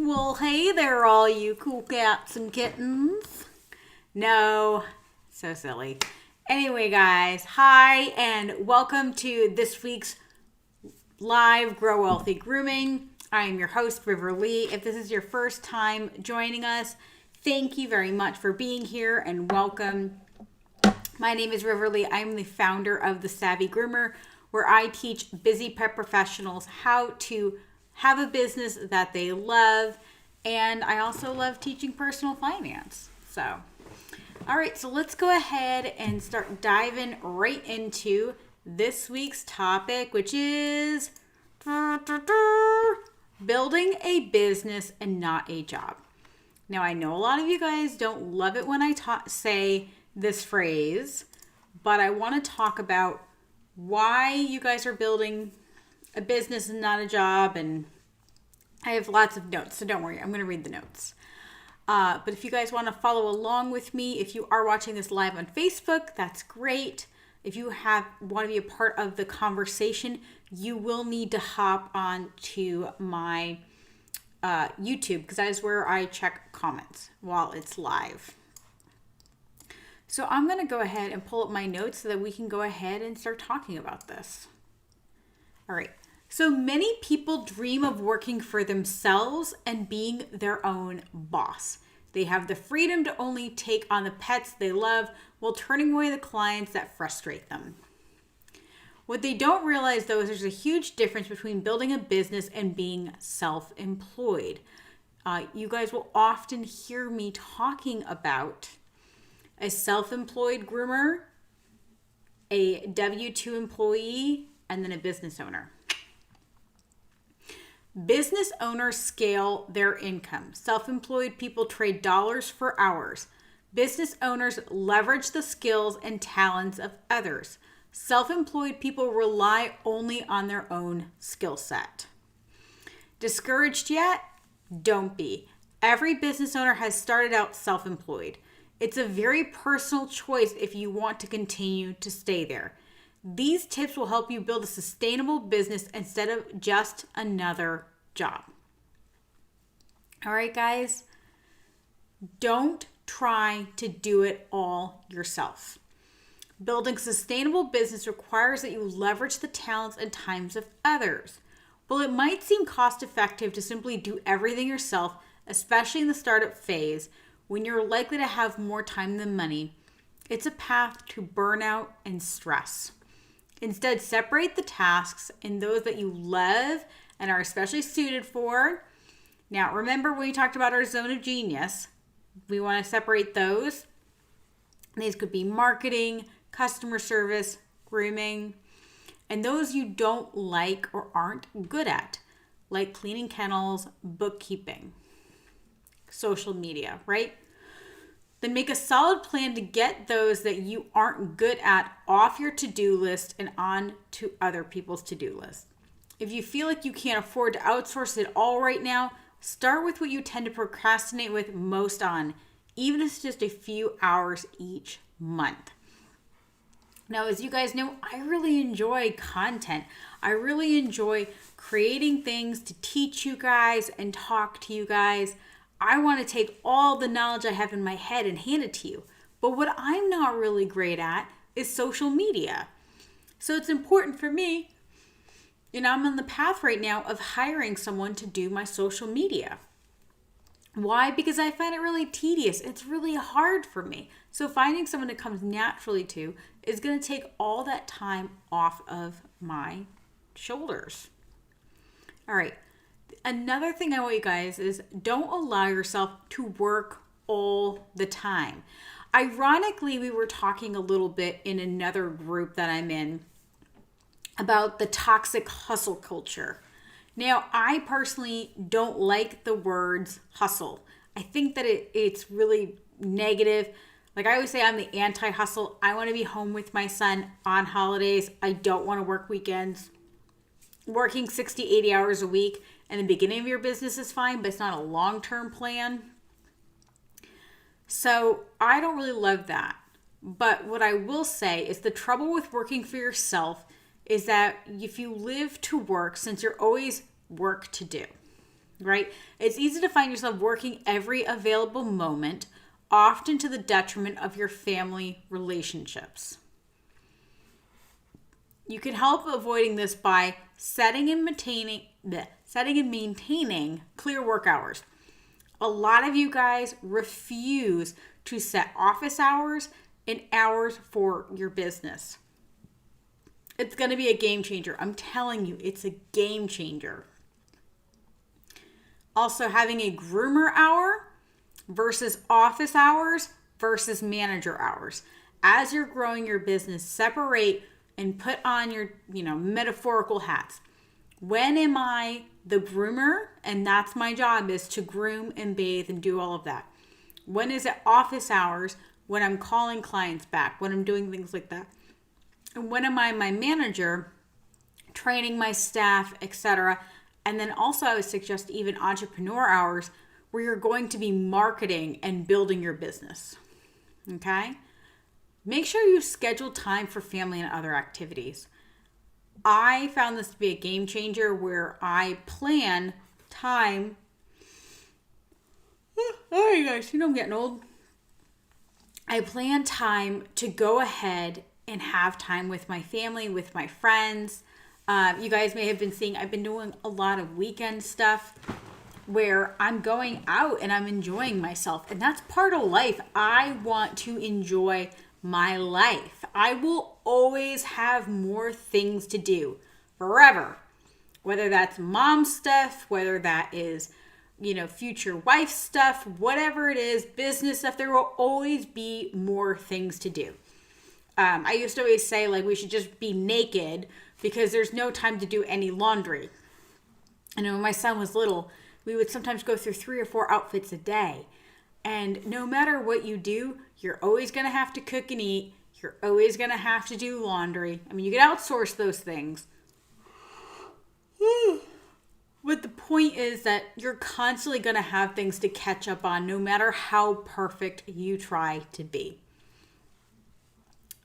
Well, hey there, all you cool cats and kittens. No, so silly. Anyway, guys, hi, and welcome to this week's live Grow Wealthy Grooming. I am your host, River Lee. If this is your first time joining us, thank you very much for being here and welcome. My name is River Lee. I'm the founder of the Savvy Groomer, where I teach busy pet professionals how to have a business that they love. And I also love teaching personal finance. So, all right, so let's go ahead and start diving right into this week's topic, which is building a business and not a job. Now, I know a lot of you guys don't love it when I say this phrase, but I want to talk about why you guys are building a business and not a job, and I have lots of notes, so don't worry, I'm going to read the notes. But if you guys want to follow along with me, if you are watching this live on Facebook, that's great. If you want to be a part of the conversation, you will need to hop on to my YouTube, because that is where I check comments while it's live. So I'm going to go ahead and pull up my notes so that we can go ahead and start talking about this. All right. So many people dream of working for themselves and being their own boss. They have the freedom to only take on the pets they love while turning away the clients that frustrate them. What they don't realize, though, is there's a huge difference between building a business and being self-employed. You guys will often hear me talking about a self-employed groomer, a W-2 employee, and then a business owner. Business owners scale their income. Self-employed people trade dollars for hours. Business owners leverage the skills and talents of others. Self-employed people rely only on their own skill set. Discouraged yet? Don't be. Every business owner has started out self-employed. It's a very personal choice if you want to continue to stay there. These tips will help you build a sustainable business instead of just another job. All right, guys, don't try to do it all yourself. Building a sustainable business requires that you leverage the talents and times of others. While it might seem cost effective to simply do everything yourself, especially in the startup phase, when you're likely to have more time than money, it's a path to burnout and stress. Instead, separate the tasks in those that you love and are especially suited for. Now, remember when we talked about our zone of genius, we want to separate those. These could be marketing, customer service, grooming, and those you don't like or aren't good at, like cleaning kennels, bookkeeping, social media, right? Then make a solid plan to get those that you aren't good at off your to-do list and on to other people's to-do list. If you feel like you can't afford to outsource it all right now, start with what you tend to procrastinate with most on, even if it's just a few hours each month. Now, as you guys know, I really enjoy content. I really enjoy creating things to teach you guys and talk to you guys. I want to take all the knowledge I have in my head and hand it to you. But what I'm not really great at is social media. So it's important for me, and I'm on the path right now of hiring someone to do my social media. Why? Because I find it really tedious. It's really hard for me. So finding someone that comes naturally to is going to take all that time off of my shoulders. All right. Another thing I want you guys is don't allow yourself to work all the time. Ironically, we were talking a little bit in another group that I'm in about the toxic hustle culture. Now, I personally don't like the words hustle. I think that it's really negative. Like I always say, I'm the anti-hustle. I want to be home with my son on holidays. I don't want to work weekends. Working 60, 80 hours a week in the beginning of your business is fine, but it's not a long-term plan. So I don't really love that. But what I will say is the trouble with working for yourself is that if you live to work, since you're always work to do, right? It's easy to find yourself working every available moment, often to the detriment of your family relationships. You can help avoiding this by setting and maintaining clear work hours. A lot of you guys refuse to set office hours and hours for your business. It's going to be a game changer. I'm telling you, it's a game changer. Also, having a groomer hour versus office hours versus manager hours. As you're growing your business, separate and put on your, metaphorical hats. When am I the groomer? And that's my job, is to groom and bathe and do all of that. When is it office hours? When I'm calling clients back, when I'm doing things like that. And when am I my manager, training my staff, etc. And then also I would suggest even entrepreneur hours, where you're going to be marketing and building your business. Okay? Make sure you schedule time for family and other activities. I found this to be a game changer, where I plan time. Oh, you guys, I'm getting old. I plan time to go ahead and have time with my family, with my friends. You guys may have been seeing, I've been doing a lot of weekend stuff where I'm going out and I'm enjoying myself. And that's part of life. I want to enjoy my life. I will always have more things to do forever. Whether that's mom stuff, whether that is, future wife stuff, whatever it is, business stuff, there will always be more things to do. I used to always say, we should just be naked because there's no time to do any laundry. And when my son was little, we would sometimes go through 3 or 4 outfits a day. And no matter what you do, you're always going to have to cook and eat. You're always going to have to do laundry. I mean, you can outsource those things. But the point is that you're constantly going to have things to catch up on, no matter how perfect you try to be.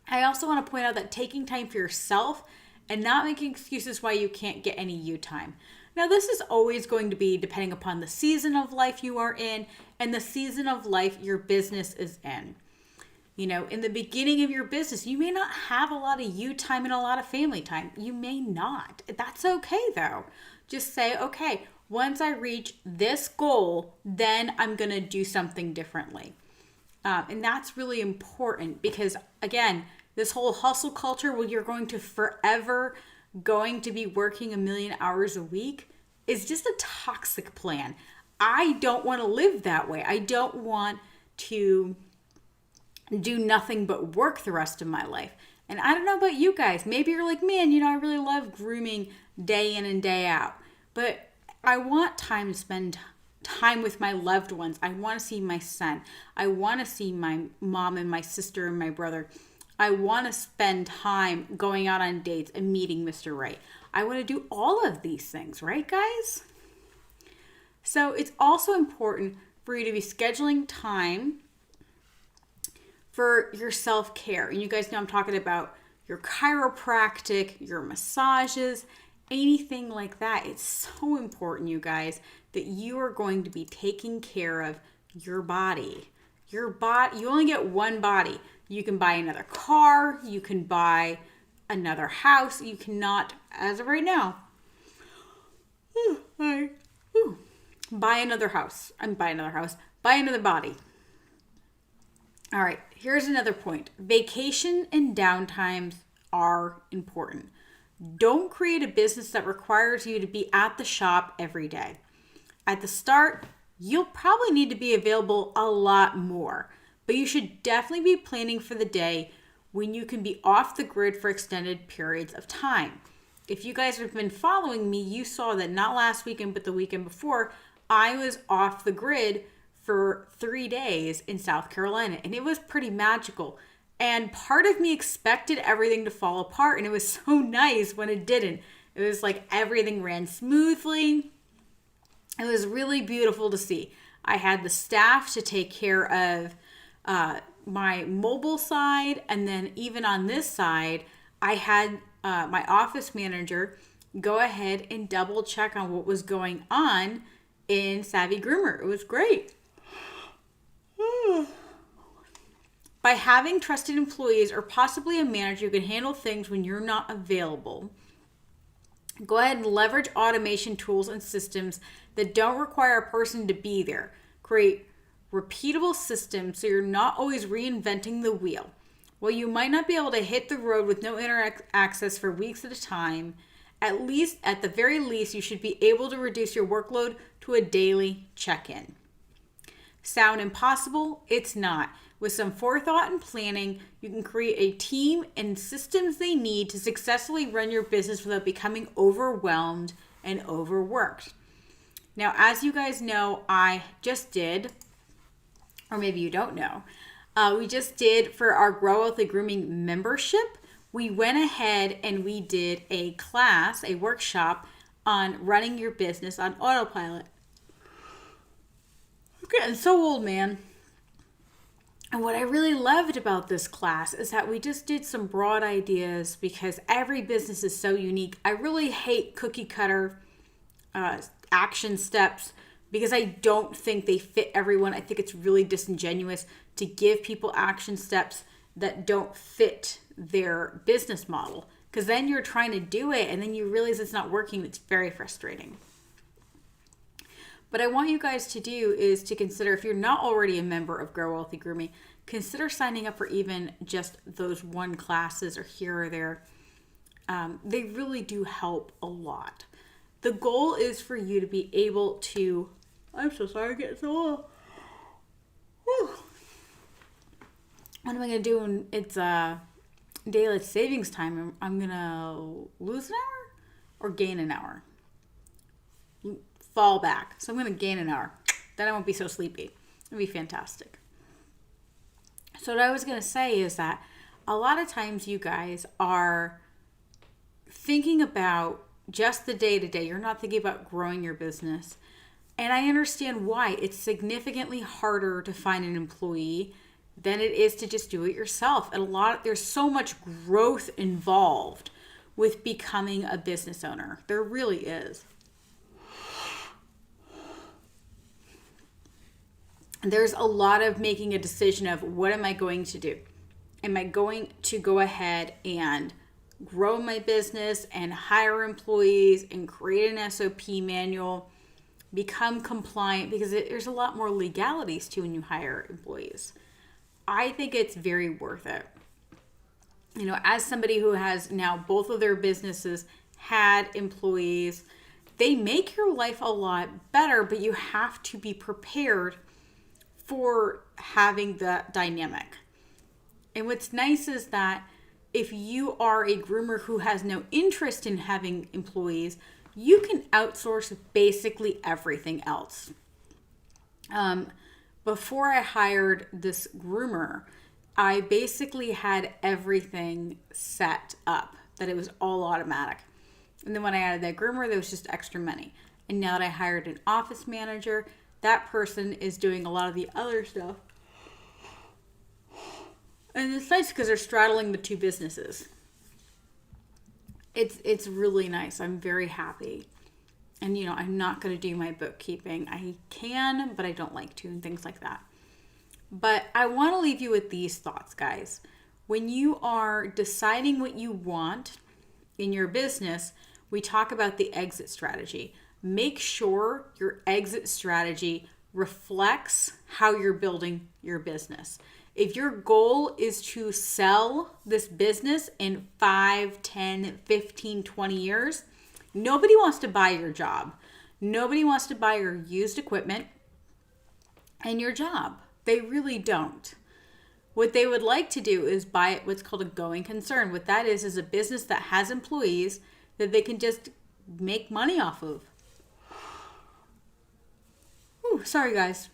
I also want to point out that taking time for yourself and not making excuses why you can't get any you time. Now, this is always going to be depending upon the season of life you are in and the season of life your business is in. In the beginning of your business, you may not have a lot of you time and a lot of family time. You may not. That's okay, though. Just say, okay, once I reach this goal, then I'm going to do something differently. And that's really important because, again, this whole hustle culture where you're going to forever going to be working 1 million hours a week is just a toxic plan. I don't want to live that way. I don't want to do nothing but work the rest of my life. And I don't know about you guys. Maybe you're like, man, I really love grooming day in and day out. But I want time to spend time with my loved ones. I want to see my son. I want to see my mom and my sister and my brother. I want to spend time going out on dates and meeting Mr. Right. I want to do all of these things, right, guys? So it's also important for you to be scheduling time for your self-care. And you guys know I'm talking about your chiropractic, your massages, anything like that. It's so important, you guys, that you are going to be taking care of your body. Your body, you only get one body. You can buy another car, you can buy another house. You cannot, as of right now, buy another house. Buy another body. All right, here's another point. Vacation and downtimes are important. Don't create a business that requires you to be at the shop every day. At the start, you'll probably need to be available a lot more, but you should definitely be planning for the day when you can be off the grid for extended periods of time. If you guys have been following me, you saw that not last weekend, but the weekend before, I was off the grid for 3 days in South Carolina, and it was pretty magical. And part of me expected everything to fall apart, and it was so nice when it didn't. It was like everything ran smoothly. It was really beautiful to see. I had the staff to take care of my mobile side, and then even on this side, I had my office manager go ahead and double check on what was going on in Savvy Groomer. It was great. By having trusted employees or possibly a manager who can handle things when you're not available, go ahead and leverage automation tools and systems that don't require a person to be there. Create repeatable systems so you're not always reinventing the wheel. While you might not be able to hit the road with no internet access for weeks at a time, at the very least, you should be able to reduce your workload to a daily check-in. Sound impossible? It's not. With some forethought and planning, you can create a team and systems they need to successfully run your business without becoming overwhelmed and overworked. Now, as you guys know, I just did, or maybe you don't know, we just did for our Grow Wealthy Grooming membership, we went ahead and we did a class, a workshop on running your business on autopilot. I'm getting so old, man. And what I really loved about this class is that we just did some broad ideas because every business is so unique. I really hate cookie cutter action steps because I don't think they fit everyone. I think it's really disingenuous to give people action steps that don't fit their business model, because then you're trying to do it and then you realize it's not working. It's very frustrating. What I want you guys to do is to consider, if you're not already a member of Grow Wealthy Grooming, consider signing up for even just those one classes or here or there. They really do help a lot. The goal is for you to be able to, I'm so sorry, I'm getting so old. What am I going to do when it's daylight savings time? I'm going to lose an hour or gain an hour? Fall back. So I'm going to gain an hour. Then I won't be so sleepy. It'll be fantastic. So what I was going to say is that a lot of times you guys are thinking about just the day-to-day. You're not thinking about growing your business. And I understand why. It's significantly harder to find an employee than it is to just do it yourself. And there's so much growth involved with becoming a business owner. There really is. There's a lot of making a decision of, what am I going to do? Am I going to go ahead and grow my business and hire employees and create an SOP manual, become compliant? Because there's a lot more legalities too when you hire employees. I think it's very worth it. You know, as somebody who has now both of their businesses had employees, they make your life a lot better, but you have to be prepared for having that dynamic. And what's nice is that if you are a groomer who has no interest in having employees, you can outsource basically everything else. Before I hired this groomer, I basically had everything set up, that it was all automatic. And then when I added that groomer, there was just extra money. And now that I hired an office manager, that person is doing a lot of the other stuff. And it's nice because they're straddling the two businesses. It's really nice. I'm very happy. And, you know, I'm not going to do my bookkeeping. I can, but I don't like to, and things like that. But I want to leave you with these thoughts, guys. When you are deciding what you want in your business, we talk about the exit strategy. Make sure your exit strategy reflects how you're building your business. If your goal is to sell this business in 5, 10, 15, 20 years, nobody wants to buy your job. Nobody wants to buy your used equipment and your job. They really don't. What they would like to do is buy what's called a going concern. What that is a business that has employees that they can just make money off of. Ooh, sorry guys.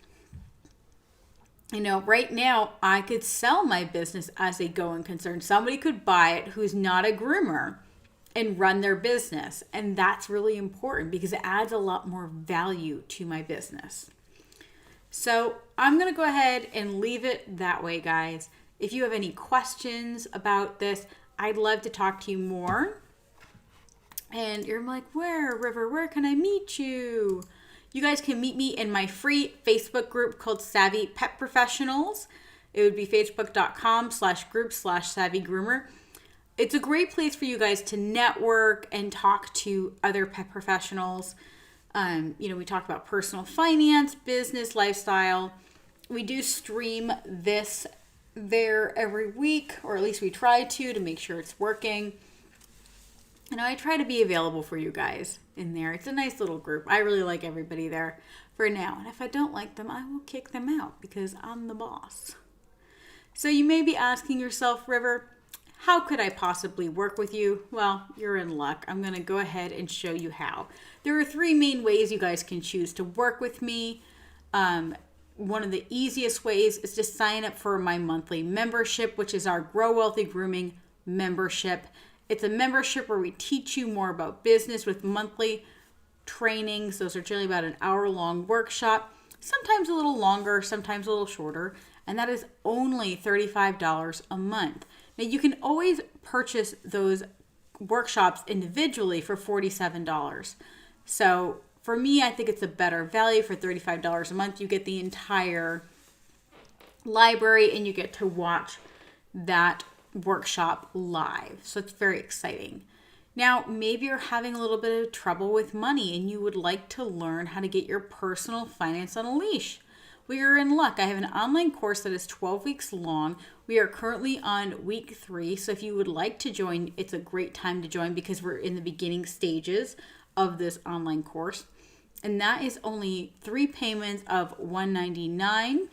You know, right now I could sell my business as a going concern. Somebody could buy it who's not a groomer and run their business. And that's really important because it adds a lot more value to my business. So I'm going to go ahead and leave it that way, guys. If you have any questions about this, I'd love to talk to you more. And you're like, where, River? Where can I meet you? You guys can meet me in my free Facebook group called Savvy Pet Professionals. It would be facebook.com/group/Savvy Groomer. It's a great place for you guys to network and talk to other pet professionals. We talk about personal finance, business, lifestyle. We do stream this there every week, or at least we try to make sure it's working. I try to be available for you guys in there. It's a nice little group. I really like everybody there for now. And if I don't like them, I will kick them out because I'm the boss. So you may be asking yourself, River, how could I possibly work with you? Well, you're in luck. I'm going to go ahead and show you how. There are 3 main ways you guys can choose to work with me. One of the easiest ways is to sign up for my monthly membership, which is our Grow Wealthy Grooming membership. It's a membership where we teach you more about business with monthly trainings. Those are generally about an hour-long workshop, sometimes a little longer, sometimes a little shorter, and that is only $35 a month. Now, you can always purchase those workshops individually for $47. So for me, I think it's a better value for $35 a month. You get the entire library and you get to watch that workshop live. So it's very exciting. Now, maybe you're having a little bit of trouble with money and you would like to learn how to get your personal finance on a leash. We are in luck. I have an online course that is 12 weeks long. We are currently on week 3. So if you would like to join, it's a great time to join because we're in the beginning stages of this online course. And that is only 3 payments of $199.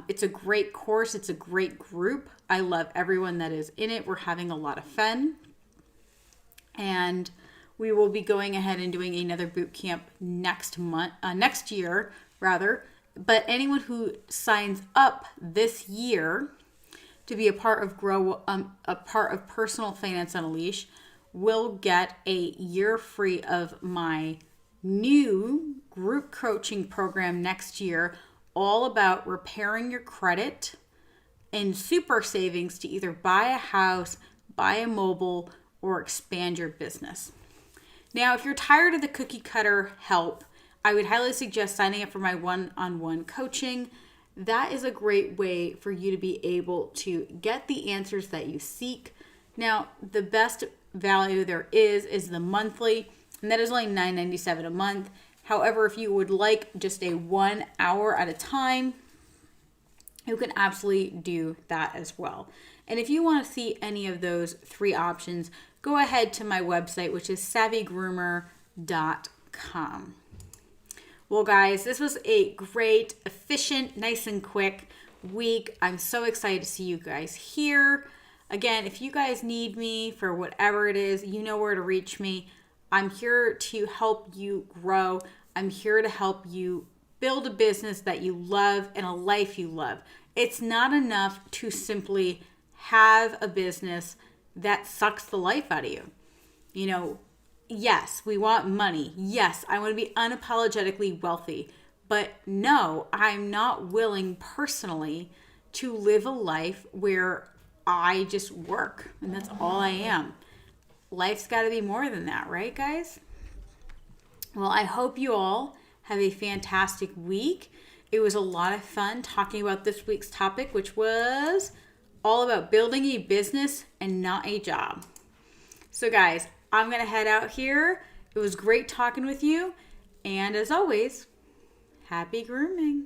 It's a great course. It's a great group. I love everyone that is in it. We're having a lot of fun. And we will be going ahead and doing another boot camp next year. But anyone who signs up this year to be a part of Personal Finance on a Leash will get a year free of my new group coaching program next year, all about repairing your credit and super savings to either buy a house, buy a mobile, or expand your business. Now, if you're tired of the cookie cutter help, I would highly suggest signing up for my one-on-one coaching. That is a great way for you to be able to get the answers that you seek. Now, the best value there is the monthly, and that is only $9.97 a month. However, if you would like just a 1 hour at a time, you can absolutely do that as well. And if you want to see any of those 3 options, go ahead to my website, which is savvygroomer.com. Well, guys, this was a great, efficient, nice and quick week. I'm so excited to see you guys here. Again, if you guys need me for whatever it is, you know where to reach me. I'm here to help you grow. I'm here to help you build a business that you love and a life you love. It's not enough to simply have a business that sucks the life out of you. Yes, we want money. Yes, I want to be unapologetically wealthy. But no, I'm not willing personally to live a life where I just work and that's all I am. Life's got to be more than that, right, guys? Well, I hope you all have a fantastic week. It was a lot of fun talking about this week's topic, which was all about building a business and not a job. So, guys, I'm going to head out here. It was great talking with you. And as always, happy grooming.